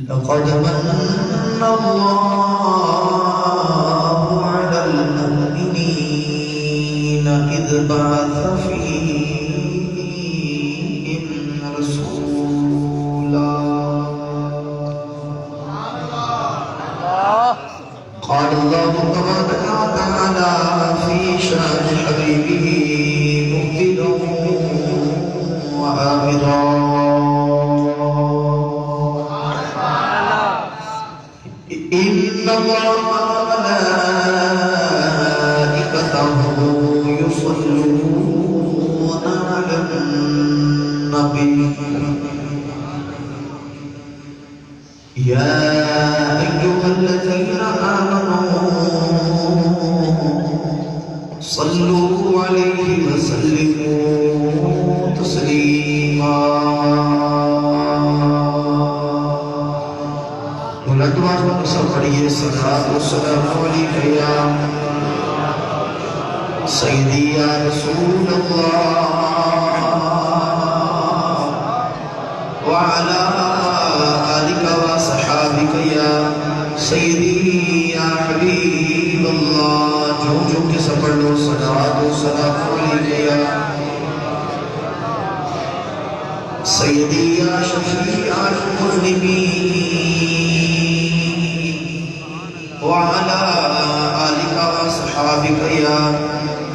لقد من الله على المؤمنين إذ بعث فيهم رسولا قال الله تبارك وتعالى في شأن حبيبه مبدلا وآمرا إن الله وملائكته يصلون على النبي يا أيها الذين آمنوا صلوا عليه وسلموا تسليما پڑھیے صلاۃ والسلام علیک یا سیدی یا رسول اللہ وعلی آلک وصحابک یا سیدی یا حبیب اللہ جو کے سب پڑھ لو صلاۃ والسلام علیک یا سیدی یا شفیع المذنبین وعلى آلك وصحابك يا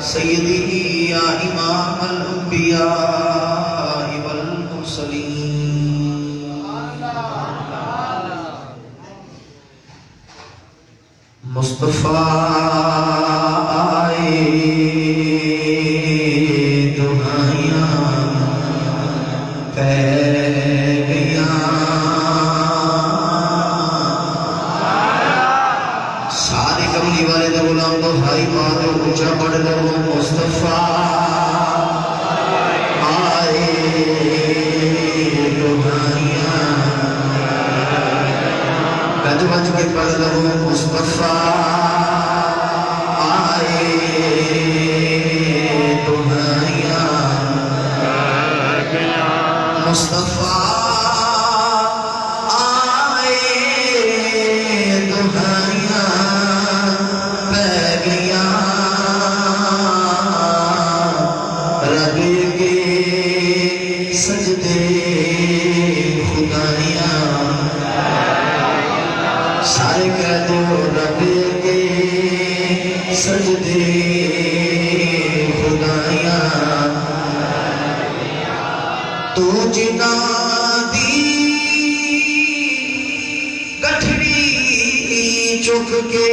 سيدي يا إمام الأنبياء والمرسلين مصطفى دنیا پہ گیا کملی والے دا غلام تو بھائی بات اونچا پڑھ لو مصطفیٰ آئے دنیا گج بج کے پڑھ لو مصطفیٰ آئے دنیا مصطفیٰ سجدے خدایاں سارے کہہ دو رب کے سجدے خدایاں تو جنا دی گٹھڑی چک کے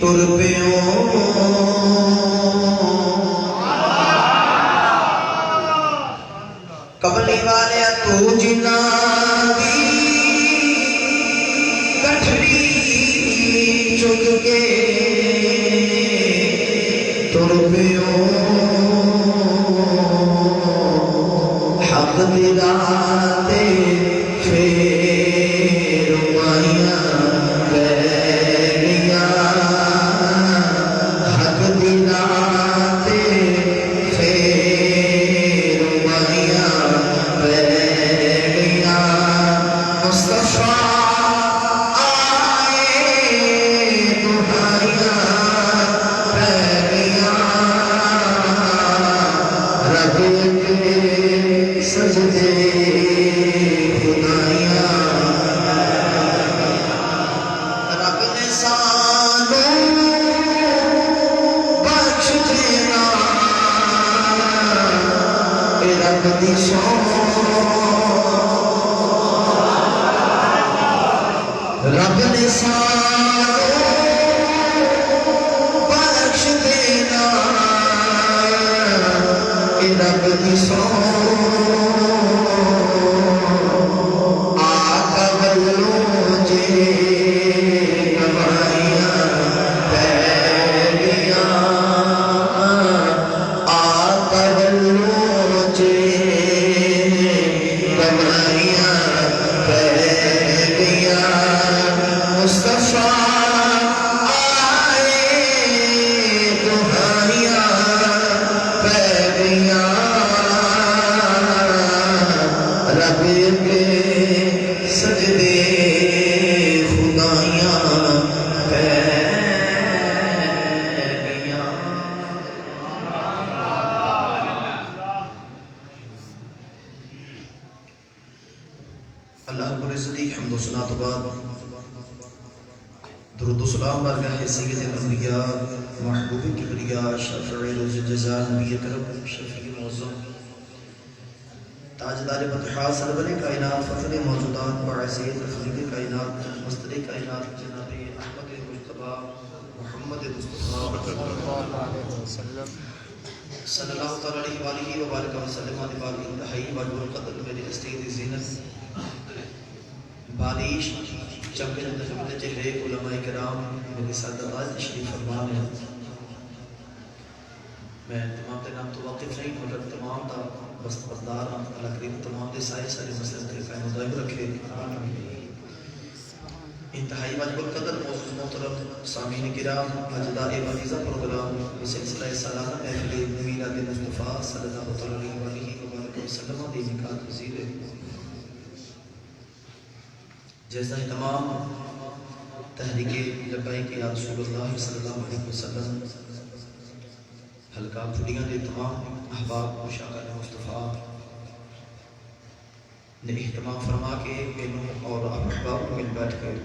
تر پیوں کملی والے تو جنا دی گٹھڑی چک کے تر پیوں حق تیرا تے پھر مائیاں بیلیاں حق تیرا تے پھر مائیاں مصطفیٰ آئے دنیا پہ گیا رب کے سجدے خدایاں رب نے سانوں بخش دینا رب دی شان رب نے سانوں بخش دینا رب دی شان آقا بلوں جے کمائیاں پیلیاں آقا بلوں جے کمائیاں پیلیاں مصطفیٰ بعد درود و سلام بارگاہ سید الانبیاء محبوب کبریا شفیع روز جزا نبی اکرم شفیع معظم تاجدار فتحات سرور کائنات فخر موجودات باعث تخلیق کائنات مصدر کائنات جناب احمد مجتبی محمد مصطفی صلی اللہ تعالی علیہ وآلہ وبارک وسلم علی باب انتہائی واجب القدر میری استید زینت باریش چمکے جنت چہرے علماء کرام میرے سادات تشریف فرما ہے. میں تمام تے نام تو واقف نہیں مگر تمام دا بستبردار اللہ کریم تمام دے سائے سارے مسئلے کے قائم و دائم رکھے. انتہائی واجب القدر معزز محترم سامعین کرام اجداء وعزیزہ پروگرام سلسلہ سالانہ محفل میلاد مصطفیٰ صلی اللہ علیہ وآلہ وسلم دی نکات وزیر ہے. جیسا ہی تمام تحریک لبیک یا رسول اللہ صلی اللہ علیہ وسلم حلقہ پھڑیاں دے تمام احباب مشاغل مصطفیٰ نے اہتمام فرما کے مینوں اور احباب کو مل بیٹھ کے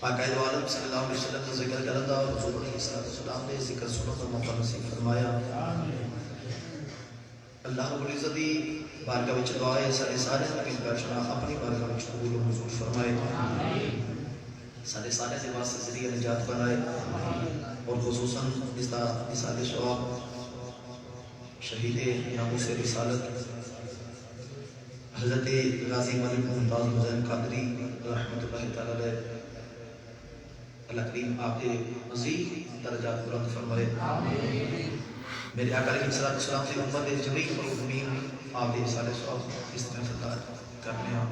آقائد عالم صلی اللہ علیہ وسلم کا ذکر کرتا اور حضور علیہ السلام نے ذکر سنو کا موقع نصیب فرمایا. اللہ رب العزت دی بارگاہ وچ دعا ہے سارے سارے مل بیٹھنا اپنی بارگاہ وچ قبول و منظور فرمائے. سارے سارے سے واسطے ذریعہ نجات بنائے اور خصوصاً مثال ثواب شہید ناموس رسالت حضرت غازی ملک ممتاز حسین قادری رحمۃ اللہ تعالی علیہ اللہ کریم آپ کے مزید درجات بلند فرمائے. میرے آقا علیہ السلام سے امت جمیع المؤمنین آپ کے مثال ثواب استغفار کرنے ہیں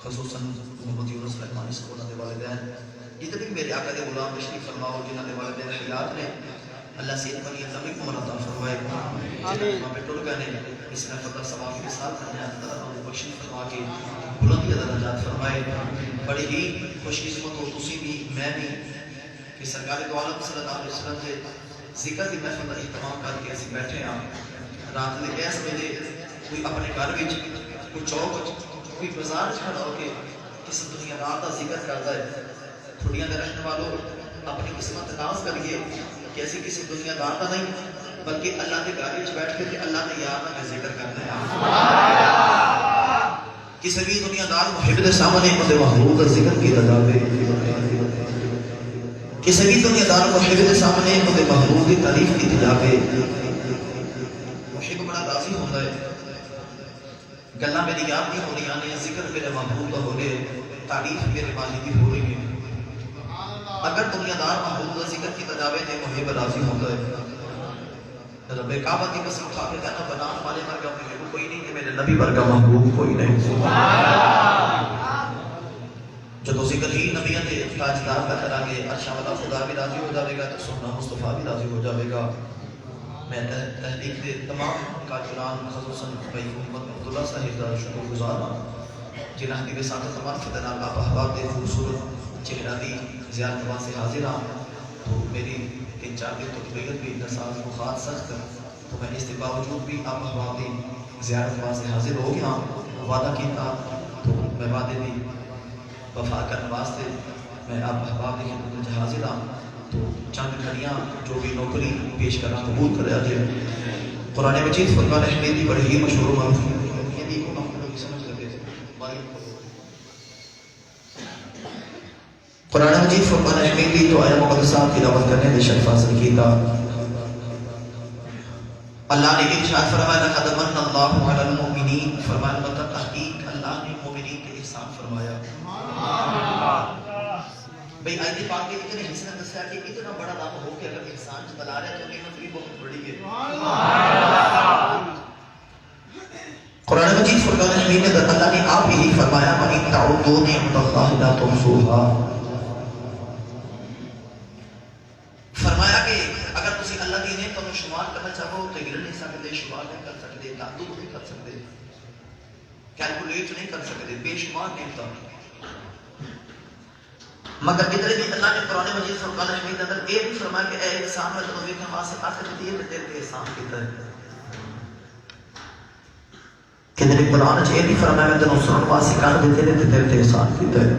خصوصاً محمد یونس رحمانی صاحب انہوں نے والدین جتنے بھی میرے آقا دے غلام تشریف فرماؤ جنہوں نے والدین حیات نے اللہ صحت بنی لمبی عمر عطا فرمائے. جنہوں پہ ٹر گئے اس نے فضل ثواب کے ساتھ کرنے اللہ انہوں بخشش فرما کے بلندی درجات فرمائے. بڑی ہی خوش قسمت ہو تسی بھی میں بھی کہ سرکار دو عالم صلی اللہ علیہ وسلم کے ذکر کی محفل کا اہتمام کر کے اسی بیٹھے ہیں. رات کے اس ویلے کوئی اپنے گھر وچ کوئی چوک کوئی بازار کھڑا ہو کے کسی دنیا دار کا ذکر کرتا ہے. تھوڑیاں دے رہنے والوں اپنی قسمت ناز کریے کہ ایسی کسی دنیا دار کا نہیں بلکہ اللہ کے گھر وچ بیٹھ کے اللہ کے یار کا ذکر کرتے ہیں. کسی بھی دنیا دار محب دے سامنے اپنے محبوب کا ذکر کیا جاوے. کسی بھی دنیا دار محب دے سامنے اپنے محبوب کی تعریف کی جاوے. محب بڑا راضی ہوتا ہے گلہ میری یاد نہیں ہو رہی آنے ذکر میرے محبوب کا ہو رہے تعریف میرے مالی کی ہو رہی ہے. اگر دنیا دار محبوب کا ذکر کی تجاوے تے محب راضی ہوتا ہے. رب کعبہ کی قسم کھا کے کہنا بنان والے مرگا محبوب کوئی نہیں کہ میرے نبی مرگا محبوب کوئی نہیں. جب ذکر ہی نبیان دے تاجدار کا کرا گے عرشہ والا خدا بھی راضی ہو جاوے گا تو سننا مصطفیٰ بھی راضی ہو جاوے گا. میں تحریک دے تمام کارکنان خصوصاً بھائی محمد عبداللہ صاحب کا شکر گزار ہوں جنہاں کی ساتھ تمام فتنان آپ احباب دے خوبصورت چہرہ دی زیارت واسطے حاضر ہوں. تو میری 3-4 دن تو طبیعت بھی نساز بخار سخت تو میں اس کے باوجود بھی آپ احباب دی زیارت واسطے حاضر ہو گیا. وعدہ کیتا تو میں وعدے بھی وفا کرنے واسطے میں آپ احباب دی خدمت وچ حاضر ہوں. تو چند گھڑیاں جو بھی نوکری پیش کرنا قبول کرے آجے. قرآن مجید فرقان حمیدی بڑی ہی مشہور و معروف یہ بھی کو ہم لوگ سمجھ لگے قرآن مجید فرقان حمیدی تو آیا مقدسات تلاوت کرنے دے شرف حاصل کیتا. اللہ نے ارشاد فرمایا لقد من اللہ علی المؤمنین فرمایا مطلب تحقیق اللہ نے مومنین کے احسان فرمایا. بھئی آیت پاک کے اتنے حسن دسیا کہ اتنا بڑا دام ہو کہ اگر انسان جتلا رہے تو نعمت بھی بہت بڑی ہے. قرآن مجید فرقان حمید میں اللہ نے آپ ہی فرمایا وَإِن تَعُدُّوا نِعْمَتَ اللَّهِ لَا تُحْصُوهَا. فرمایا کہ اگر تسی اللہ دی نعمتوں کو شمار کرنا چاہو تو گن نہیں سکتے شمار نہیں کر سکتے تعدد نہیں کر سکتے کیلکولیٹ نہیں کر سکتے بے شمار نعمتوں. مگر ادھر بھی اللہ نے قرآن مجید فرقان حمید اندر یہ بھی فرمایا کہ اے انسان میں تمہیں کہ واسطے آخر دیئے کہ تیرے احسان کی طرح کہ میرے قرآن چ یہ نہیں فرمایا میں تینوں سنن واسطے کان دیتے نے تے تیرے تے احسان کیتا ہے،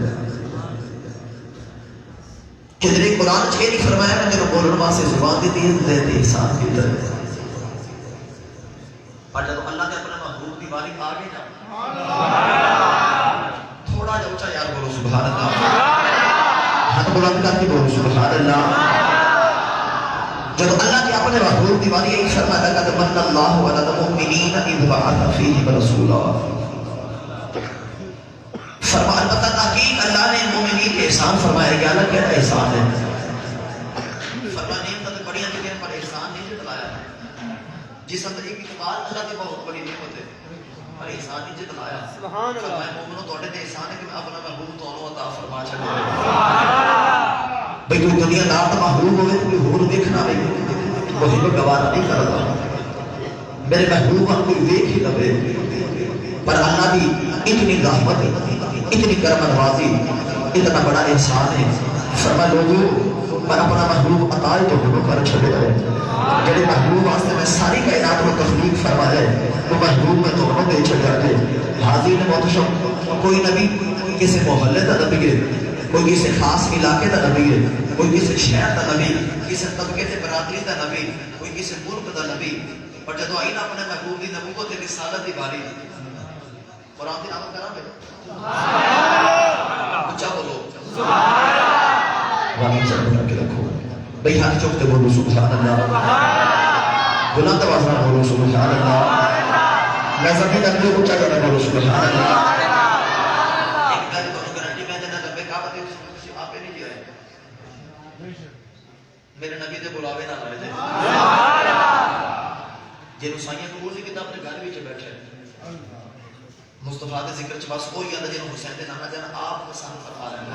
کہ میرے قرآن چ یہ نہیں فرمایا میں تینوں بولن واسطے زبان دیتی ہے تے تیرے تے احسان کیتا ہے۔ پر جب اللہ نے اپنے محبوب کی باری آ گئی نا، تھوڑا جا اونچا یار بولو سبحان اللہ، ہاتھ بلند کر کے بولو سبحان اللہ۔ جب اللہ کے اپنے محبوب کی باری آئی فرمایا لقد من اللہ علی المؤمنین اذ بعث فیہم رسولا، فرمایا البتہ تحقیق اللہ نے مومنین کے احسان فرمایا گیا اللہ کیا احسان ہے، فرمایا نعمت بڑی ہیں پر احسان نہیں جتلایا، جس اندر ایک اقبال اللہ کی بہت بڑی نعمت ہے پر احسان نہیں جتلایا، فرمایا مومنوں توڑے دے احسان ہے کہ میں اپنا محبوب تونوں عطا فرما چھڑے بھئی کوئی دنیا دار تو محبوب ہوئے کوئی ہور دیکھنا بھئی وہی میں گوارا نہیں کرتا، میرے محبوب ہم کوئی دیکھ ہی لبے، پر اللہ بھی اتنی رحمت اتنی کرم نوازی اتنا بڑا احسان ہے، فرمایا لوگوں میں اپنا محبوب عطائی تو ہنو کر چھڑے رہے، جنہیں محبوب واسطے میں ساری کائنات میں تخلیق فرمائے وہ محبوب میں تو ہنو دے چھڑے رہے۔ حاضر نے محتشم کوئی نبی کسی محلے تا نبی ہے، کوئی کسی خاص علاقے تا نبی ہے، کوئی کسی شہر تا نبی، کسی طبقے تے برادری تا نبی، کوئی کسی ملک تا نبی، اور جدو آئین اپنے محبوب دی نبوت تے رسالت دی باری قرآن دی نامت کرام ہے اچھا بولو وانی چل بنا کے رکھو بھئی ہاتھ چوکتے بولو سبحان اللہ، بلند آواز نہ بولو سبحان اللہ، میں زمین اندر اونچا کرنا بولو سبحان اللہ۔ میرے نبی دے بلاوے نہ لائے دے جنہوں سائیاں قبول نہیں کتا اپنے گھر بھی بیٹھے مصطفیٰ دے ذکر چھ بس کوئی آدھا جنہوں حسین دے نامہ جانا آپ پسند فرما رہے ہیں۔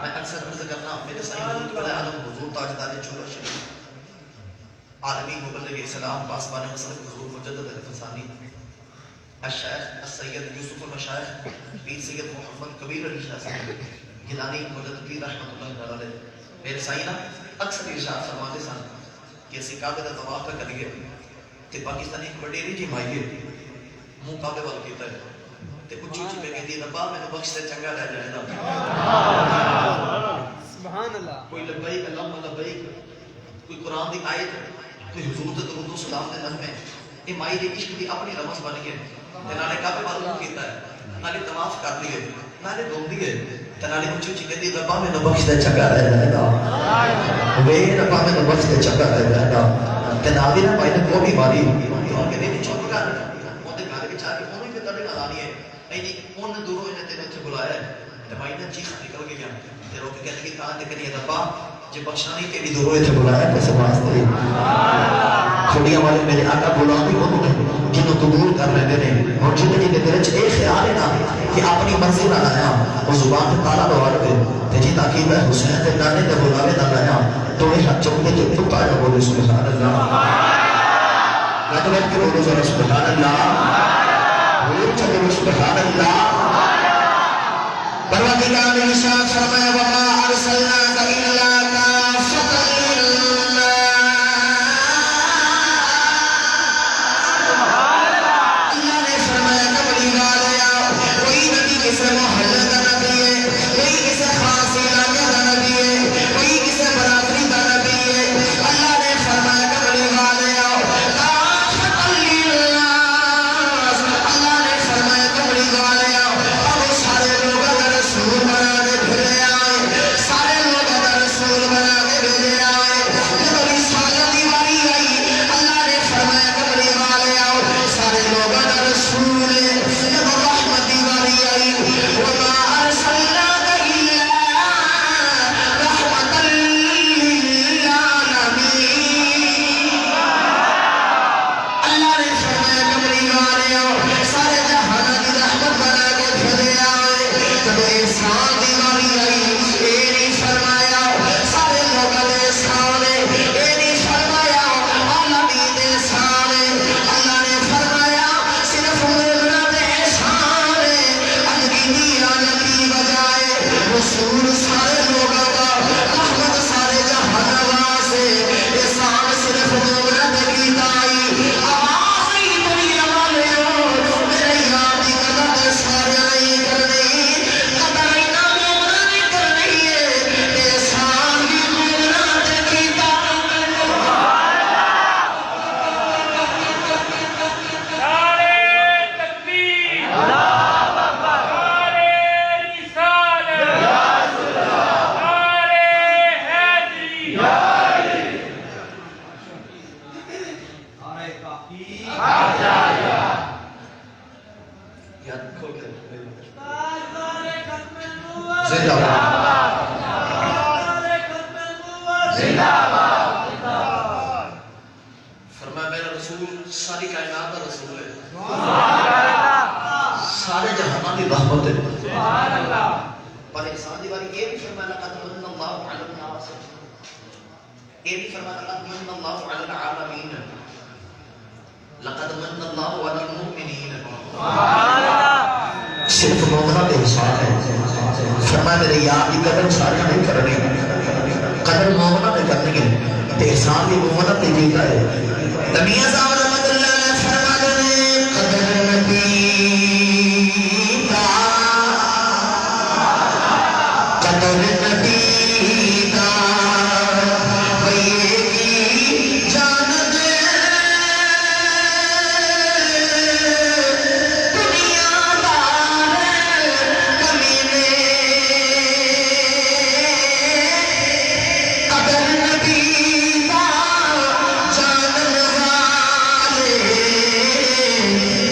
میں اکثر عرض کرنا میرے سائیاں حضور بڑے عالم حضور تاجدار چولہ شریف عالمی مبلغ اسلام پاسبان مسلم حضور مجدد الفسانی الشیخ السید یوسف المشایخ پیر سید محمد کبیر علی شاہ صاحب گیلانی مجدد پیر رحمت اللہ علیہ میرے سائنہ اکثر ارشاد فرماتے سن کہ اسی کعبے دا طواف پہ کریے کہ پاکستانی ایک بڑی جی مائیے منہ کعبے وال کیتا ہے تے اچھی اچھی پہ کہتی ربا میں نے بخش سے چنگا رہ جائے دا سبحان اللہ، کوئی لبیک اللہم لبیک، کوئی قرآن دی آیت، کوئی حضور تے درود و سلام دے نغمے، یہ مائی دی عشق دی اپنی رمز بن گئے تے نالے کعبے وال منہ کیتا ہے نالے طواف کر لیے نالے ڈوب دیے تنالی اچھی اچھی کہتی ربا میں نے بخش دے چنگا رہ جائے دا وے ربا میں نے بخش دے چنگا رہ جائے دا تنالی نے پائی نے کو بھی ماری تو ان کے دن چوک کر ان دے گھر بچا کے انہوں نے تڑے نالانی ہے اینی ان نے دوروں انہیں تیرے اتھے بلایا ہے تو مائی نے چیخ نکل گیا تے روک کہنے کی کہاں تے کریے ربا جے بخشانی کے بھی دوروں اتھے بلایا کیسے واسطے کھڑیاں والے میرے آقا بلا بھی ہو جنہوں تو دور کر رہے ہیں اور جنہیں جنہیں تیرے چھ ایک خیال ہے نا کہ اپنی مرضی نہ لایا وہ زبان پہ تالا لوا رہے تے جی تاکہ میں حسین تے نانے تے بلاوے نہ لایا تو یہ حد چکنے جو تو تایا بولے سبحان اللہ نتبت کے بولو ذرا سبحان اللہ بولو چکے سبحان اللہ پروردگار نے ارشاد فرمایا وما ارسلناک الا کافۃ سارے لوگ فرمایا میرا رسول ساری کائنات کا رسول ہے، سارے جہاں کی رحمت ہے۔ پر انسان دی باری یہ بھی فرمایا لقد من اللہ علی الناس، یہ بھی فرمایا لقد من اللہ علی العالمین، لقد من اللہ علی المؤمنین۔ صرف مومنہ پہ احسان ہے۔ فرمایا میرے یار کی قدر سارے نہیں کرنی، قدر مومنہ پہ کرنی ہے، تے احسان بھی مومنہ پہ جیتا ہے۔ تمیہ صاحب رحمت اللہ علیہ فرما دے قدر نبی کا، قدر نبی کا بھئیے کی جان دے، دنیا دار کمینے، قدر نبی کا جانن والے،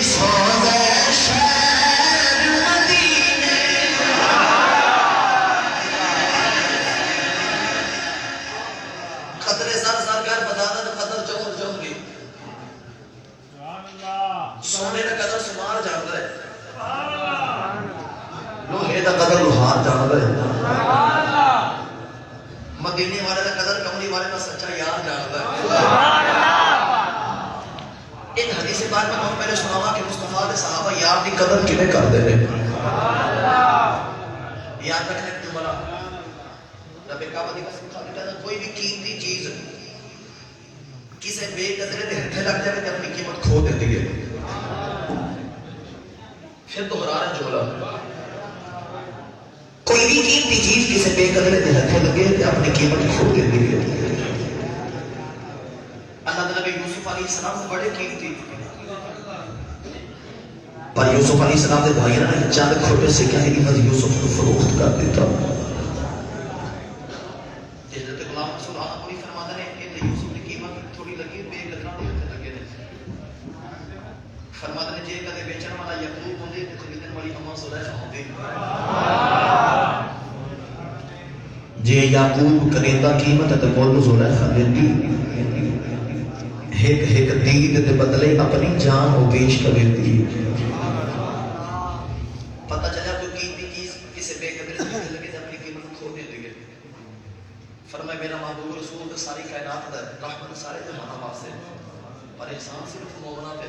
سوزے شہر مدینے۔ قدر زر زر کر بتانا قدر جوہر جوہری، سونے کا قدر سمار جانتا ہے، لوہے کا قدر لوہار جانتا ہے، مدینے والے کا قدر کمری والے کا سچا یار جانتا ہے۔ ایک حدیث پاک میں ہم پہلے سناوا کہ مصطفیٰ کے صحابہ یار کی قدر کنے کر دے رہے، یاد رکھنے کی جملہ رب کعبہ دی قسم کھا کے کہتا کوئی بھی قیمتی چیز کسے بے قدرے دے ہتھے لگ جائے تے اپنی قیمت کھو دیتی ہے۔ پھر دہرا رہا جملہ، کوئی بھی قیمتی چیز کسے بے قدرے دے ہتھے لگے تے اپنی قیمت کھو دیتی ہے۔ اللہ نبی یوسف علیہ السلام سے بڑے قیمتی، پر یوسف علیہ السلام دے بھائیوں نے چند کھوٹے سے کہا کہ بس یوسف کو فروخت کر دیتا۔ حضرت غلام رسول اللہ پوری فرماتے ہیں کہ یوسف کی قیمت تھوڑی لگی، بے قدرہ دے ہتھے لگے نے۔ فرماتے ہیں جے کدے بیچن والا یعقوب ہوندے تے خریدن والی اماں زلیخا ہوندی۔ جے یعقوب کریندہ قیمت ہے تے مول زلیخا دیندی، ایک ایک دید دے بدلے اپنی جان وہ بیچ کر دیتی۔ پتہ چلا کوئی قیمتی چیز کسے بے قدرے سے لگے تے اپنی قیمت کھو دیتی ہے۔ فرمایا میرا محبوب رسول کا ساری کائنات دا رحمت سارے جہاں واسطے، پر احسان صرف مومنہ پہ۔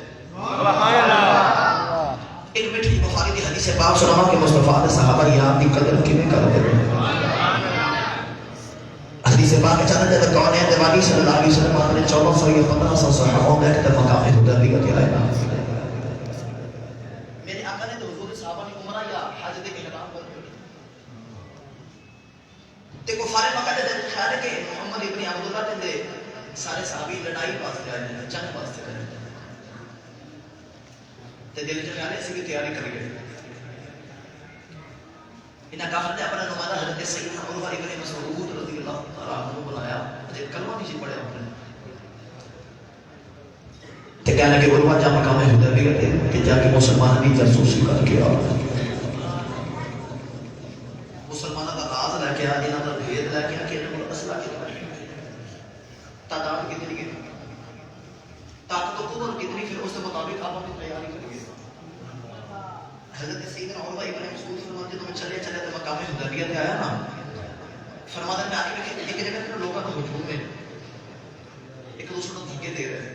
ایک میٹھی بخاری دی حدیث پاک سناوا کہ مصطفیٰ دے صحابہ یار دی قدر کیویں کرتے ہیں۔ حدیث پاک چاہتا ہے کون ہے دیوانی صلی اللہ علیہ وسلم نے 1400 یا 1500 صحابوں میں ایک مقام حدیبیہ کے آئے نا۔ میرے آقا نے تو حضور صحابہ نے عمرہ یا حج دے احرام پر تے کفار مکہ دے خیال ہے کہ محمد ابن عبداللہ دے سارے صحابی لڑائی واسطے آئے ہیں، جنگ واسطے آئے ہیں، تے دل چ خیال ہے اسی کی تیاری کر گئے۔ انہاں کافر نے اپنا نمائندہ حضرت سیدنا عروہ ابن مسعود رضی اللہ تعالیٰ عنہ بلایا، مجھے کلمہ نہیں سی پڑھا اپنے تے کہنے کہ عروہ جا مقام حدیبیہ تے کہ جا کے مسلمان بھی جاسوسی کر کے آ، مسلمانوں کا راز لے کے آ، انہاں دا بھید لے کے آ کہ انہاں کو اسلحہ کتنا ہے، تعداد کتنی ہے، طاقت و قوت کتنی، پھر اس کے مطابق آپ اپنی تیاری کریے۔ حضرت سیدنا عروہ ابن مسعود فرماتے ہیں تو چلے چلے تو مقام حدیبیہ تے آیا نا، فرماتے ہیں میں آگے دیکھیں ایک جگہ پہ لوگوں کا ہجوم ہے، ایک دوسرے کو دھکے دے رہے ہیں،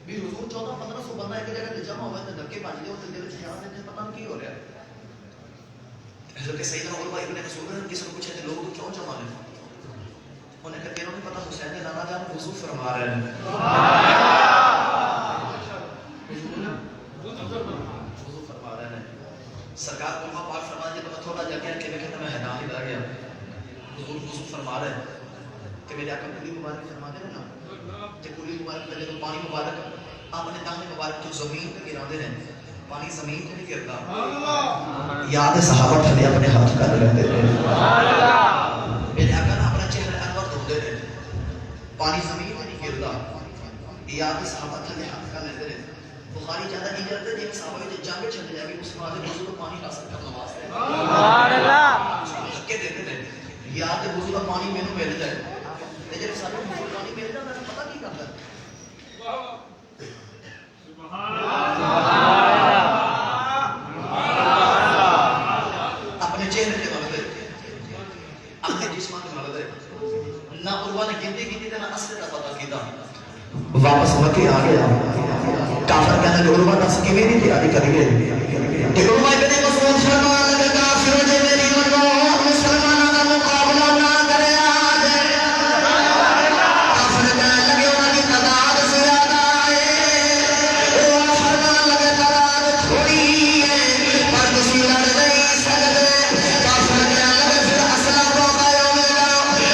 بھی حضور 1400-1500 بندہ ایک جگہ پہ جمع ہوا ہے، دھکے بھاج دے اور دل وچ خیال ہے پتہ نہیں کی ہو رہا ہے۔ حضرت سیدنا عروہ ابن مسعود نے کسی کو پوچھا کہ لوگ کیوں جمع ہیں؟ انہیں کہا تینوں نہیں پتہ حسین نے نانا جان وضو فرما رہے ہیں، سرکار قربہ پاک فرما دے تو میں تھوڑا جا گیا کہ میں کہتا میں حیران ہی رہ گیا، حضور وضو فرما رہے ہیں کہ میرے آقا کلی مبارک فرما دے نا، کہ کلی مبارک پہلے تو پانی مبارک آپ نے دانے مبارک تو زمین پہ گرا دے رہے ہیں، پانی زمین پہ نہیں گرتا، یاد صحابہ تھلے اپنے ہاتھ کر رہتے تھے، میرے آقا نا اپنا چہرہ انور دھوندے رہے، پانی زمین پہ نہیں گرتا، یاد صحابہ تھلے ہاتھ کر لیتے رہے۔ بخاری چاہتا نہیں کرتے جب صحابہ جو جنگ چھڑ جائے گی اس میں آدھے وضو کو پانی حاصل کرنا واسطے دھکے دیتے تھے، یا تے وضو دا پانی مینوں مل جائے تے جے سانوں وضو دا پانی مل جائے پتہ کی کردا ہے اپنے چہرے تے مل دے اپنے جسم تے مل دے نہ عروہ نے گنتی کی تے نہ اصل دا پتہ کیتا واپس مکے آ گیا کافر کہنے لگے عروہ دس کیویں دی تیاری کریے تے عروہ ابن مسعود فرمان لگا کافر جے میری منو مسلماناں دا مقابلہ نہ کرے آج کافر کہنے لگے انہاں دی تعداد زیادہ ہے وہ فرمان لگے تعداد تھوڑی ہے پر تسی لڑ نہیں سکدے کافر کہنے لگے پھر اسلحہ کو قائم ہوگا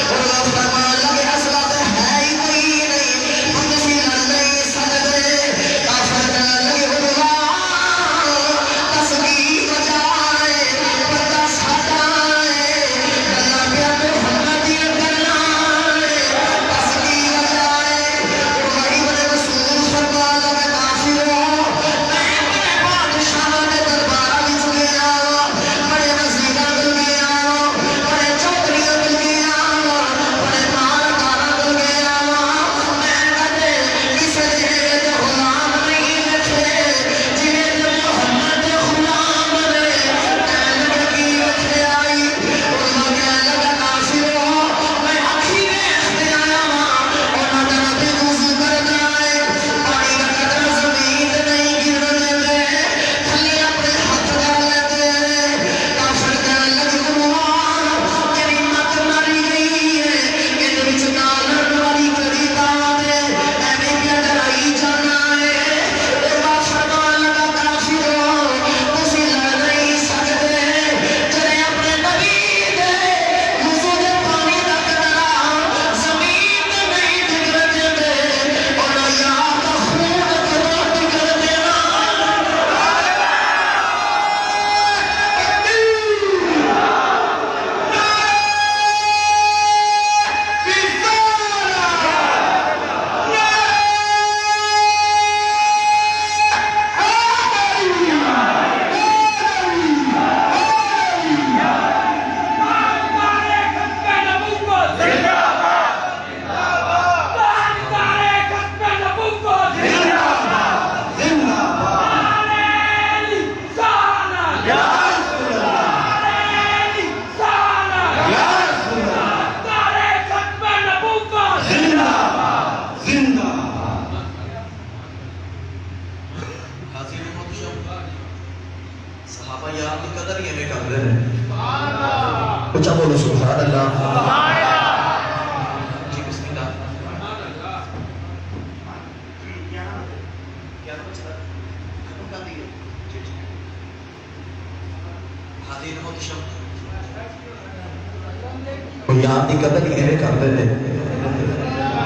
عروہ فرمان لگے اسلحہ تے ہے ہی کوئی نہیں ہم تسی لڑ نہیں سکدے کافر کہنے لگے عروہ تصویر بجائے پردہ سٹائے گلا پیا محمد دی گلا تصویر بجائے عروہ ابن مسعود فرمان لگے کافروں میں بڑے بادشاہ دے دربار وچ گیا بڑے وزیراں کول گیا بڑے چودھریاں کول گیا بڑے مالداراں کول گیا میں کدے کسے دے غلام نہیں ویکھے جویں محمد دے غلام نے کہنے لگے کی ویکھے آئی عروہ کہنے لگا کافروں میں اکھی ویکھدے آیا انہاں دا نبی وضو کردا ہے پانی دا قطرہ زمین تے نہیں گرن دیندے تھلے اپنے ہاتھ کر لیندے کافر کہنے لگے عروہ تیری مت ماری گئی ہے اندر وچ نال والی کڑی بات ہے ایویں کیا ڈرائی جانا ہے عروہ فرمان لگا کافروں تسی لڑ نہیں سکدے جڑے اپنے نبی دے وضو دے پانی دا قطرہ زمین تے نہیں ڈگن دیندے انہاں یار دا خون کدوں ڈگن دینا حاضرین محترم صحابہ یار کی قدر یہ میں کر رہے ہیں اچھا بولو سبحان اللہ جی بسم اللہ کیا نہ بچتا ختم کر دیئے جی جی حاضرین محترم یار کی قدر یہ میں کر رہے ہیں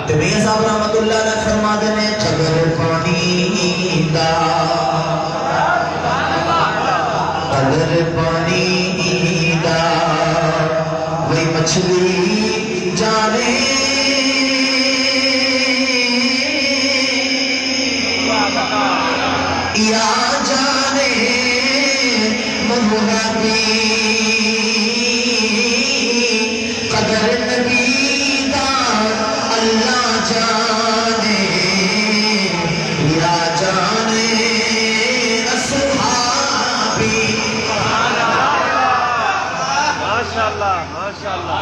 تے میاں صاحب رحمت اللہ علیہ فرما دینے قدر پانی دا قدر پانی دا وہی مچھلی جانے یا جانے منہبی قدر نبی دا اللہ جانے یا جانے اصحابی ماشاءاللہ ماشاءاللہ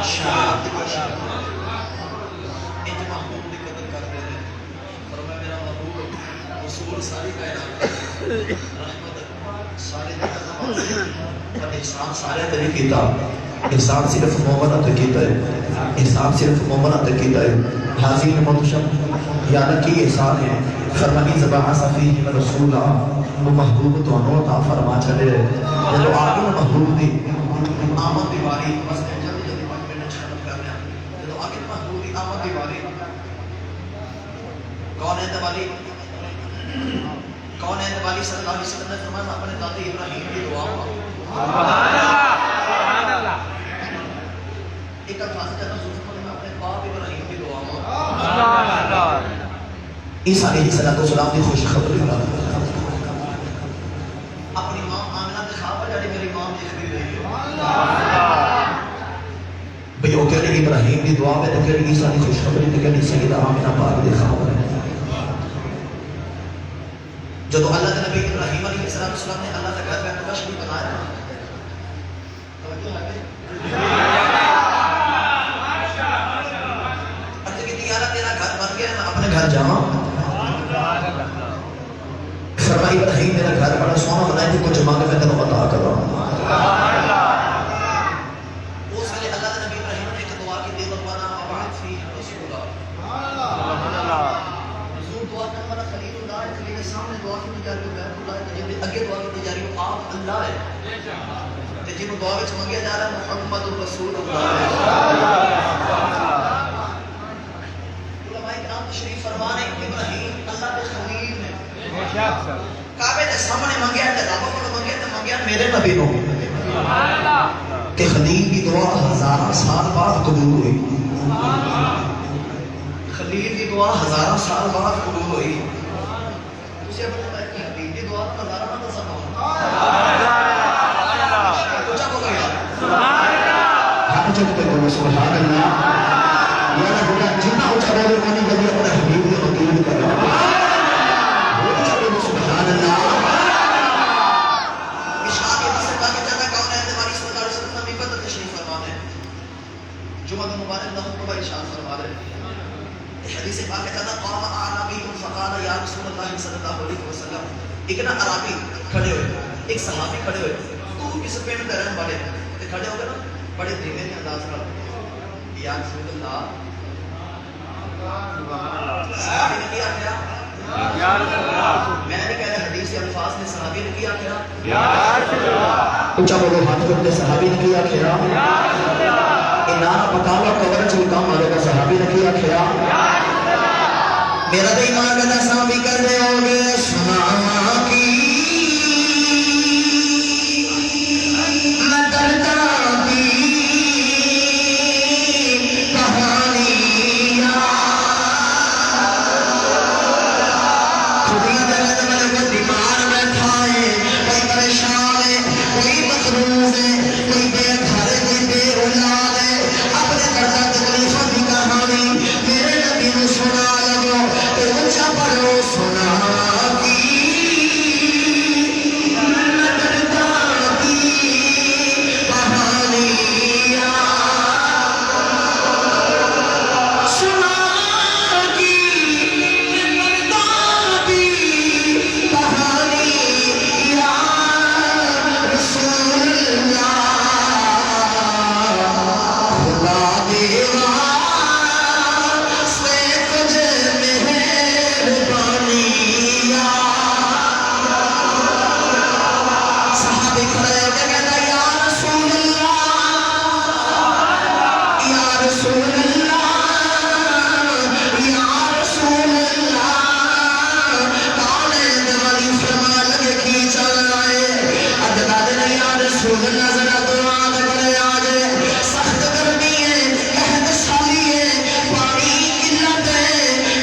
انج محبوب کی قدر کر رہے ہیں فرمایا میرا محبوب رسول ساری کائنات رحمت سارے دے کرنا پر احسان سارے تے نہیں کیتا احسان صرف مومنہ تے کیتا ہے احسان صرف مومنہ تے کیتا ہے حاضرین محترم یعنی کی احسان ہے فرمانی زبان صفی میں رسول اللہ وہ محبوب تو انہوں عطا فرما چلے جو آگے محبوب دی آمد دیواری بس جلدی جلدی 5 منٹ ختم کر رہے ہیں جو آگے محبوب دی آمد دیواری کون ہے دیوالی کون ہے دیوالی صلی اللہ علیہ وسلم نے فرمایا اپنے دادی ابراہیم کی دعا ایک الفاظ کہتا ہوں میں اپنے باپ ابراہیم کی دعا عیسیٰ علیہ السلام کی خوش خبر اپنی ماں آمنہ کے خواب جاڑی میری ماں دیکھ بھی رہی ہے بھئی وہ نبی ابراہیم دی دعا میں نکل عیسیٰ دی خوشخبری نکل سیدہ آمنہ پاک دے خواب ہے جب اللہ کے نبی ابراہیم علیہ السلام نے اللہ کا گھر بیت اللہ شریف بنایا توجہ ہے عرض کی تیارہ تیرا گھر بن گیا میں اپنے گھر جاؤں فرمائی ابراہیم میرا گھر بڑا سونا بنائے تھی کچھ جمع کے میں تنوں عطا کر رہا ہوں اس کے لئے اللہ کے نبی ابراہیم نے ایک دعا کی دے ربنا وبعث فیہم رسولا حضور دعا کرنے والا خلیل اللہ ہے خلیل سامنے دعا کی جاری ہو بیت اللہ ہے جب اگے دعا کی جاری ہو آپ اللہ ہے جنہوں دعا وچ منگیا جا رہا ہے محمد رسول اللہ ہے علماء کرام تشریف فرما رہے ہیں ابراہیم اللہ کے خلیل ہیں کعبے کے سامنے منگیا تے رب کو منگیا تے منگیا میرے نبی کو کہ خلیل کی دعا ہزارہ سال بعد قبول ہوئی خلیل کی دعا ہزارہ سال بعد قبول ہوئی اسے اپنے خلیل کی دعا ہزارہ نہ سکتا اچھا بولو یار ہاں اچھا بولو سبحان اللہ یہ بڑا جتنا اچھا بولو مانی کبھی اپنے خلیل کی قبول کر رہا اچھا بولو سبحان اللہ اشاء کے بس اللہ کے جگہ کون ہے ہماری صلی اللہ علیہ وسلم نبی پر تشریف فرما دیں جمعہ مبارک نہ خطبہ ارشاد فرما دیں حدیث پاک کہتا ہے قام اعرابی فقال یا رسول اللہ صلی اللہ علیہ وسلم ایک نا عربی کھڑے ہوئے ایک صحابی کھڑے ہوئے تو کس پینڈ دے رہن والے کھڑے ہو گئے نا بڑے دھیمے کے انداز کر یا رسول اللہ صحابی نے کیا کیا یا رسول اللہ میں نے کہا حدیث کے الفاظ نے صحابی نے کیا کیا یا رسول اللہ اونچا بولو ہاتھ کرتے صحابی نے کیا کیا یا رسول اللہ انہاں پکالا کور چل کام والے کا صحابی نے کیا کیا میرا تو ایمان کا صحابی کر رہے ہو گے سنا کی میں کرتا کی کہانیاں خودیاں دلے دلے کوئی بیمار بیٹھا ہے کوئی پریشان ہے کوئی مقروض ہے کوئی بے گھر کوئی بے اولاد ہے اپنے کرتا تکلیفوں کی کہانی میرے نبی نے سنا لگو کہ اونچا پڑھو سنا کی میں کرتا کی کہانیاں سنا کی میں کرتا کی کہانیاں رسول اللہ خدا دیوا سے تجھے مہربانیاں صحابی کھڑے ہو کے کہتا یا رسول اللہ یا رسول اللہ یا رسول اللہ کانے دوالی فرما لگے کی چل رہے ادھا دن یا رسول اللہ ذرا دعا کرے آجے سخت گرمی ہے قحط سالی ہے پانی قلت ہے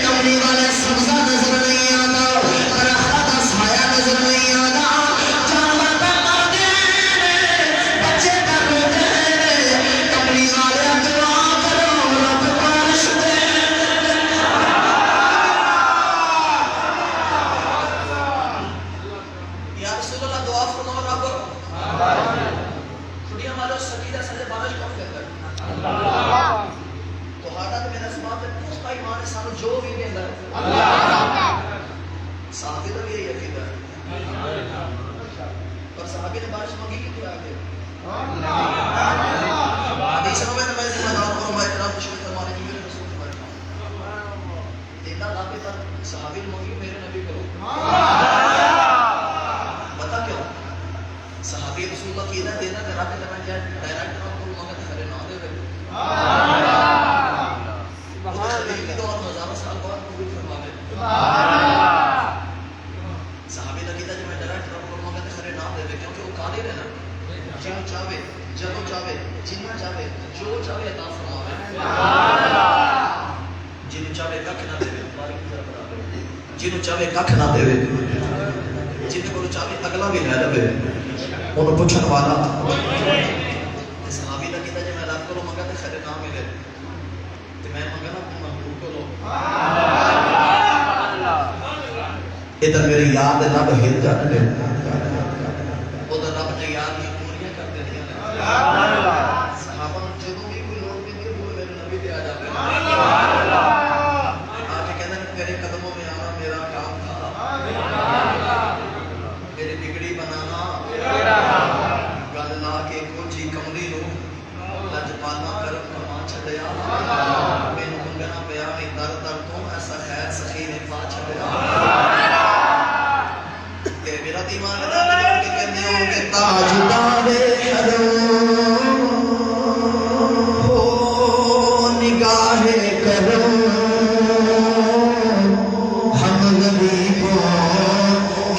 کمری والے سبزہ نظر نہیں آتا درختہ کا سایہ نظر نہیں آتا جانور پہ مردے بچے پہ روتے کمری والے دعا کرو رب بارش دے یا رسول اللہ دعا فرماؤ رب چھٹیاں والوں سکیدہ سجے بارش کون کہتا ہے تو حالات میں نسمات ہے اس کا ایمان ہے سانو جو بھی کہتا ہے صحابی تو بھی یہی عقیدہ ہے اور صحابی نے بارش مانگی کتنی آگے حدیث میں میں ذمہ دار ہوں میں احترام تشریف فرمانے کی میرے رسول فرمائے دیتا لاپے پر صحابی نے مانگی میرے نبی کرو پتہ کیوں صحابی رسول اللہ کی دینا کہ رابطہ کرنا جائے ڈائریکٹ نہ کرو مگر کھڑے نہ دے سبحان اللہ تو اور ہزاروں سال بعد قبول فرما دے صحابی نے کہا جو میں ڈائریکٹ رب کو مگر کھڑے نہ دے کیونکہ وہ قادر ہے نا جو چاہے جب چاہے جنہ چاہے جو چاہے عطا فرماوے جنوں چاہے ککھ نہ دے جنوں چاہے ککھ نہ دے جن کو چاہے اگلا بھی لے لے انہوں پوچھن والا صحابی نے کہا جی میں رب کو منگا تے خیر نہ ملے میں منگنا محبوب کو لو ادھر میری یاد رب ہل جانے ادھر رب نے یاد کی پوریاں کر دے دیا صحابہ جدوں بھی کوئی لوگ بھی وہ میرے نبی پہ آ جاتے ہیں آ کے کہتے ہیں تیرے قدموں میں آنا میرا کام تھا میری بگڑی بنانا گل لا کے کوچی کملی نو لجپالا کرم کما چھڈیا مینوں منگنا پیا نہیں در در تو ایسا خیر سخی نے پا چھڈیا تے میرا دیوان دا کہ کہندے ہو کہ تاجدار حرم ہو نگاہ کرم ہم غریبوں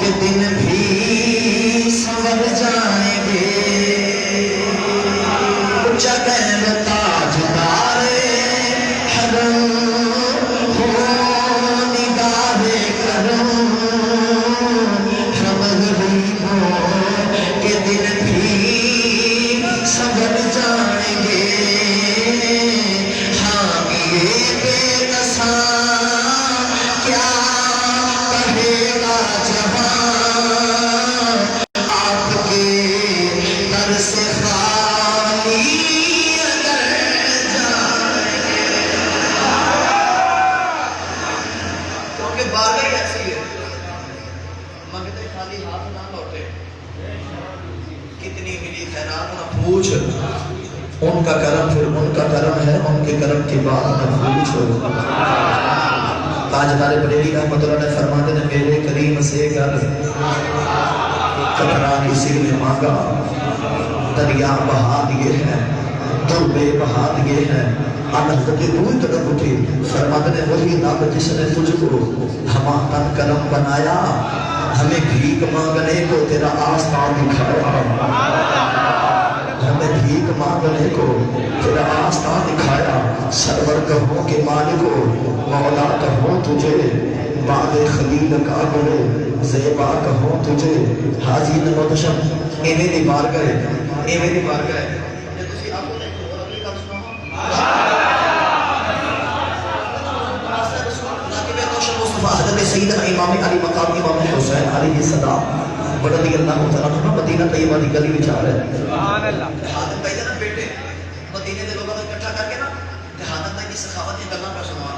کے دن بھی سنور جائیں گے جگہ تاجدار حرم ہو نگاہ کرم ہم غریبوں کے دن بھی سنور جائیں گے حامی بے نساں کیا کہے گا جہاں آپ کے در سے خالی اگر جائیں گے کیونکہ بارگاہ ایسی ہے منگتے خالی ہاتھ نہ لوٹے کتنی ملی خیرات نہ پوچھ ان کا کرم پھر ان کا کرم ہے ان کے کرم کے بعد نہ پوچھ تاجدار بریلی رحمت اللہ نے فرماتے ہیں میرے کریم سے گر قطرہ کسی نے مانگا دریا بہا دیے ہیں دربے بہا دیے ہیں آنند کے دوئی طرف اٹھی فرماتے ہیں وہی نام جس نے تجھ کو ہما تن کرم بنایا ہمیں بھیک مانگنے کو تیرا آستان دکھایا ہمیں بھیک مانگنے کو تیرا آستان دکھایا سرور کہوں کہ مالکو مولا کہوں تجھے بعد خلیل کا بڑے زیبا کہوں تجھے حاجی نمودشم ایویں دی بار گئے ایویں دی بار گئے یہ تسی آپ کو دیکھو اور اگلی کام سنو حضرت سیدنا امام علی مقام امام حسین علیہ السلام رضی اللہ تعالیٰ عنہ مدینہ طیبہ دی گلی وچ آ رہے سبحان اللہ حاضر بھائی جان بیٹے مدینے دے لوگوں کو اکٹھا کر کے نا تے حاضر بھائی دی سخاوت دی گلاں پر سنوان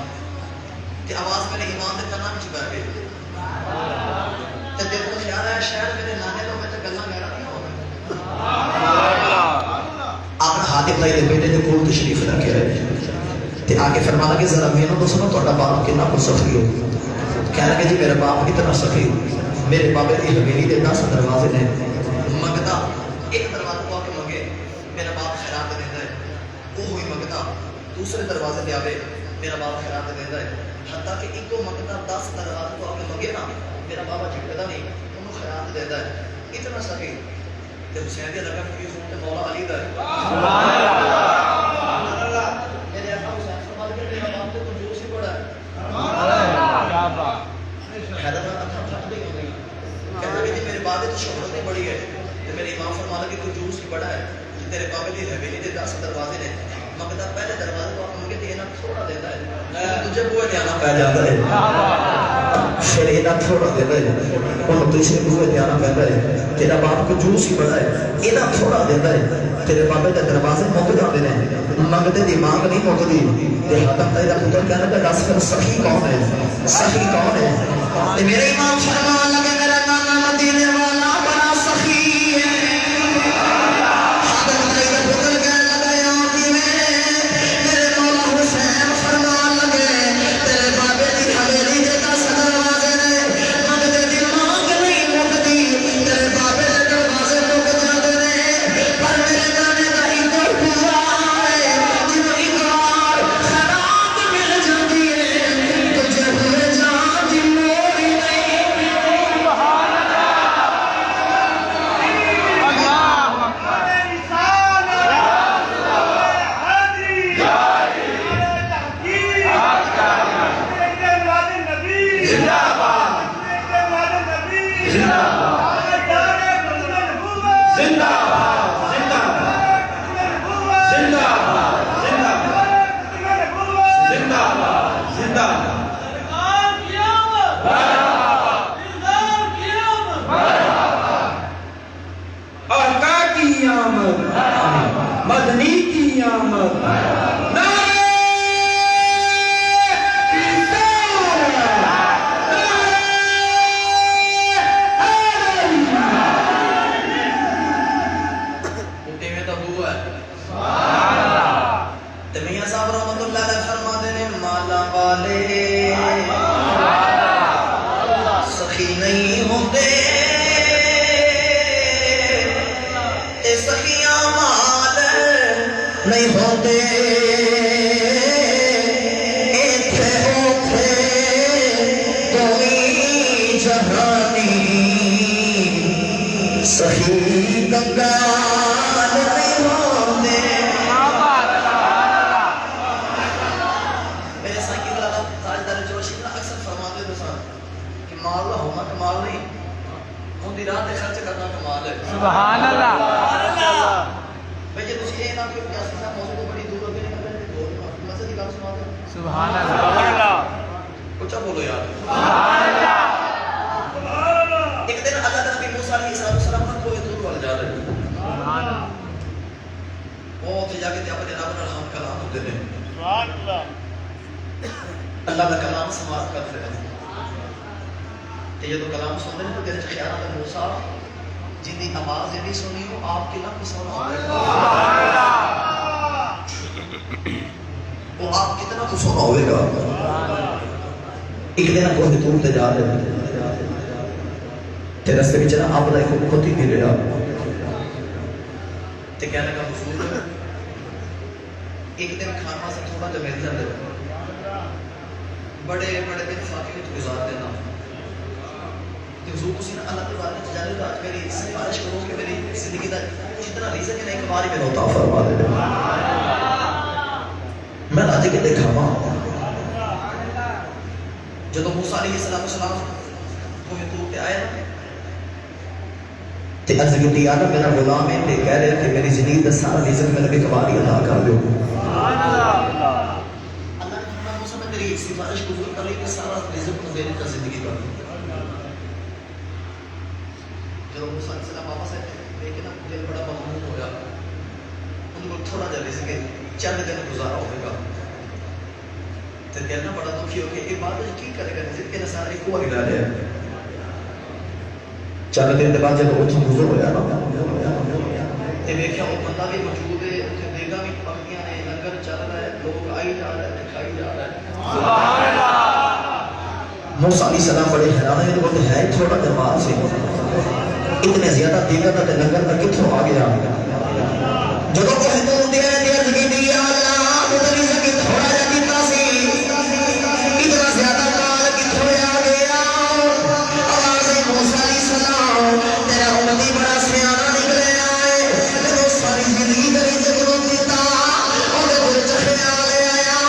تے آواز میرے ایمان دے کاناں وچ پے گئی تے دل کو خیال ہے شاید میرے نانے لوگ تے گلاں میرا نہیں ہو اپنا حاضر بھائی دے بیٹے دے کول تشریف رکھ کے تے آگے فرما لگے ذرا مینوں تو سنو تہاڈا باپ کتنا پرسخی ہو کہہ لگے جی میرا باپ کتنا سخی میرے بابے کی حویلی دے 10 دروازے نے منگتا ایک دروازے کو آ کے منگے میرا باپ خیرات دیتا ہے وہ ہوئی منگتا دوسرے دروازے پہ آوے میرا باپ خیرات دیتا ہے حتیٰ کہ ایک کو منگتا 10 دروازے کو آ کے منگے نا میرا بابا جھٹکتا نہیں انہوں خیرات دیتا ہے اتنا سخی تے حسین دے لگا کہ خون تے مولا علی دا ہے میرے آقا حسین فرما کے میرا باپ تے کنجوس ہی بڑا ہے حیدر اکھاں پھٹ گئی ہوئی کہتا کہ میرے بابے تو شہرت نہیں بڑی ہے تو میرے امام فرمانا کہ کنجوس ہی بڑا ہے تیرے بابے دی حویلی دے 10 دروازے نے منگتا پہلے دروازے کو آپ منگے تے انہاں تھوڑا دیتا ہے تجھے بوئے تے آنا پہ جاتا ہے پھر انہاں تھوڑا دیتا ہے انہوں تجھے بوئے تے آنا پہتا ہے تیرا باپ کنجوس ہی بڑا ہے انہاں تھوڑا دیتا ہے تیرے بابے دے دروازے مک جاتے ہیں منگتے دی مانگ نہیں مکدی تے حاتم تائی دا پتر کہنا کہ دس پھر سخی کون ہے سخی کون ہے میرے امام فرمان لگے میرا نانا مدینے والا بڑا سخی ہے حاتم تائی دا پتر کہنا لگے آنکی میں میرے مولا حسین فرمان لگے تیرے بابے دی حویلی دے 10 دروازے نے منگتے دی مانگ نہیں مکدی تیرے بابے دے دروازے مک جاتے نے پر میرے نانے دا ایک پورا ہے جنہوں ایک بار خیرات مل جاتی ہے تجھے بھول جان دی موری نہیں زندہ آقا کی آمد مدنی کی آمد سخی نہیں ہوتے سخیاں مال نہیں ہوتے کوئی جہانی سخی کنگال نہیں ہوتے میرے سائیں کی تاجدار جوشی اکثر فرماتے تھے کہ مال نہ ہونا کمال نہیں ہوں دی رات خرچ کرنا کمال ہے سبحان اللہ بھئی یہ تسی یہ نہ کہ پیاسی صاحب موضوع کو بڑی دور ہوگی نہیں کرتے مسجد کی کام سناتے سبحان اللہ کچھ بولو یار سبحان اللہ ایک دن اللہ نبی موسیٰ علیہ السلام نے کوئی دور وال جا رہے سبحان اللہ وہ تھے جا کے اپنے رب نے ہم کلام ہوتے ہیں سبحان اللہ اللہ کا کلام سماعت کرتے ہیں کہ یہ تو کلام سن رہے ہیں تو تیرے خیالات موسیٰ جن دی آواز یہ بھی سنی ہو آپ کے لب سنا ہوئے وہ آپ کتنا تو سنا ہوئے گا ایک دن کوئی دور تے جا رہے ہیں تے رستے میں چلا آپ لائے کو کھوتی بھی رہا تے کہنے کا حضور ایک دن کھانا سے تھوڑا جب مل جاتے بڑے بڑے دن فاقی میں گزار دینا حضور کسی نے اللہ کے بارے میں جانے تو آج میری سفارش کروں کہ میری زندگی کا جتنا ریزن ہے ایک باری میں ہوتا فرما دے میں راجے کے دیکھا ماں جب موسیٰ علیہ السلام کوئی تو پہ آئے نا تے عرض کی دیانا میرا غلام ہے تے کہہ رہے کہ میری زندگی کا سارا ریزن میں نبی کباری ادا کر دو اللہ نے فرمایا موسیٰ میں تیری سفارش قبول کر لی کہ سارا ریزن کو دینے کا زندگی کر دو جب موسیٰ علیہ السلام واپس آئے لیکن دل بڑا مغموم ہوا ان کو تھوڑا جا رزق چند دن گزارا ہوئے گا تو دل نہ بڑا دکھی ہو کہ عبادت کی کرے گا رزق کے نسارے کو اگلا لیا چند دن کے بعد جب وہ گزر ہوا نا تے دیکھا وہ بندہ بھی موجود ہے تے دیگا بھی پکیاں نے لنگر چل رہا ہے لوگ آئی جا رہے ہیں کھائی جا رہے ہیں سبحان اللہ موسیٰ علیہ السلام بڑے حیران ہیں وہ ہے تھوڑا دربار سے اتنے زیادہ دیگر تھا لنگر تک کتھوں آ گیا جب کو ہندو دیا دیا زگی دیا اللہ مدری زگی تھوڑا جا دیتا سی اتنا زیادہ مال کتھوں آ گیا آواز موسیٰ علیہ السلام تیرا امتی بڑا سیانہ نکلے آئے لیکن ساری زندگی دری زگی دیتا اور دل چکھے آلے آیا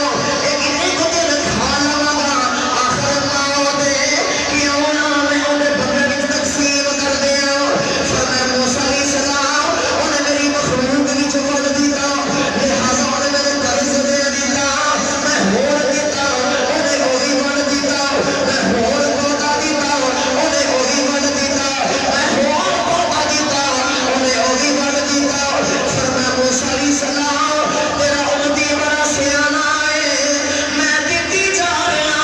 ایک انہیں کو دل کھانا لگا آخر اللہ دے کہ اونا میں انہیں بندے بھی تقسیم کر دیا فرمائے موسیٰ علیہ السلام انہیں میری مخلوق بھی چکر دیتا لہذا انہیں میرے قرض دے دیتا میں ہور دیتا انہیں وہی بڑھ دیتا میں ہور کوتا دیتا انہیں وہی بڑھ دیتا میں ہور کوتا دیتا انہیں وہی بڑھ دیتا فرمائے موسیٰ علیہ السلام تیرا امتی بڑا سیانہ ہے میں دیتی جا رہا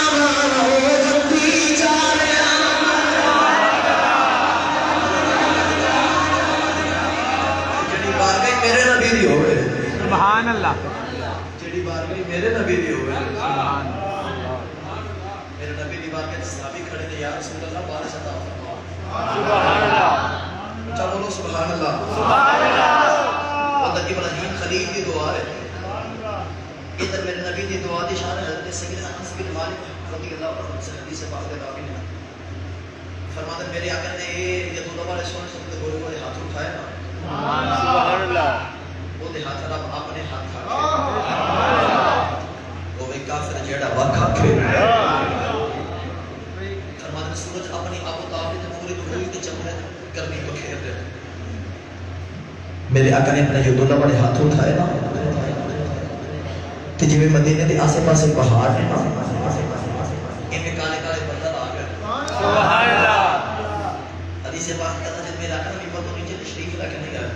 ہوں دیتی جا رہا جڑی بارگاہ میرے نبی دی ہوئے سبحان اللہ جڑی بارگاہ میرے نبی دی ہوئے سبحان میرے نبی دی بارگاہ صحابی کھڑے تھے یا رسول اللہ بارش عطا فرما اللہ اچھا بولو سبحان اللہ سبحان اللہ حضرت ابراہیم خلیل کی دعا ہے ادھر میرے نبی دی دعا دی شان حضرت سیدنا انس بن مالک رضی اللہ عنہ سے حدیث پاک کے راوی ہیں فرماتے میرے آقا نے یہ دو بار سونے سے گورے گورے ہاتھ اٹھائے نا سبحان اللہ وہ دے ہاتھ رب اپنے ہاتھ کھا وہ ایک کافر جیڑا وکھا کھے فرماتے سورج اپنی ابو تابی تے پوری دنیا تے چمنے کرنی کو کھیر دے میرے آقا نے اپنے جو دو بڑے ہاتھ اٹھائے نا تے جویں مدینے دے آسے پاسے پہاڑ ہیں نا سبحان اللہ حدیث پاک کا نجد میں علاقہ نبی پتوں نیچے تشریف لا کے نہیں آیا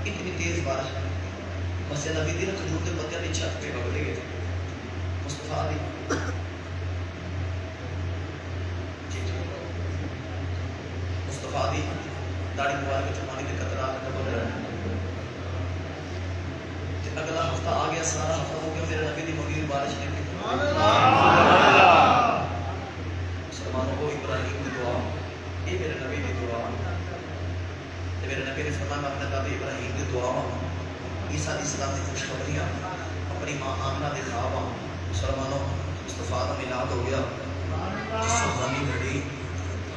اتنی تیز بارش مسجد نبی دی کھجور کے پتے اپنی چھت پہ بگڑے گئے مصطفیٰ دی مصطفیٰ دی داڑھی مبارک کے پانی کے قطرات ڈبل رہے اگلا ہفتہ آ گیا سارا ہفتہ ہو گیا میرے نبی دی مغیر بارش نہیں کی مسلمانوں کو ابراہیم کی دعا یہ میرے نبی کی دعا میرے نبی نے فرمایا میں اپنے نبی ابراہیم کی دعا عیسیٰ علیہ السلام کی خوشخبریاں اپنی ماں آمنہ کے خواب مسلمانوں مصطفیٰ کا میلاد ہو گیا سبحانی گھڑی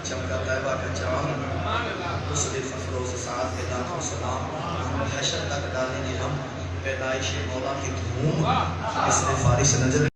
چمکا طیبہ کا چاند اس دل فروز سعاد کے لاکھوں سلام حشر تک ڈالیں گے ہم پیدائش مولا کی دھوم اس نے فارس نظر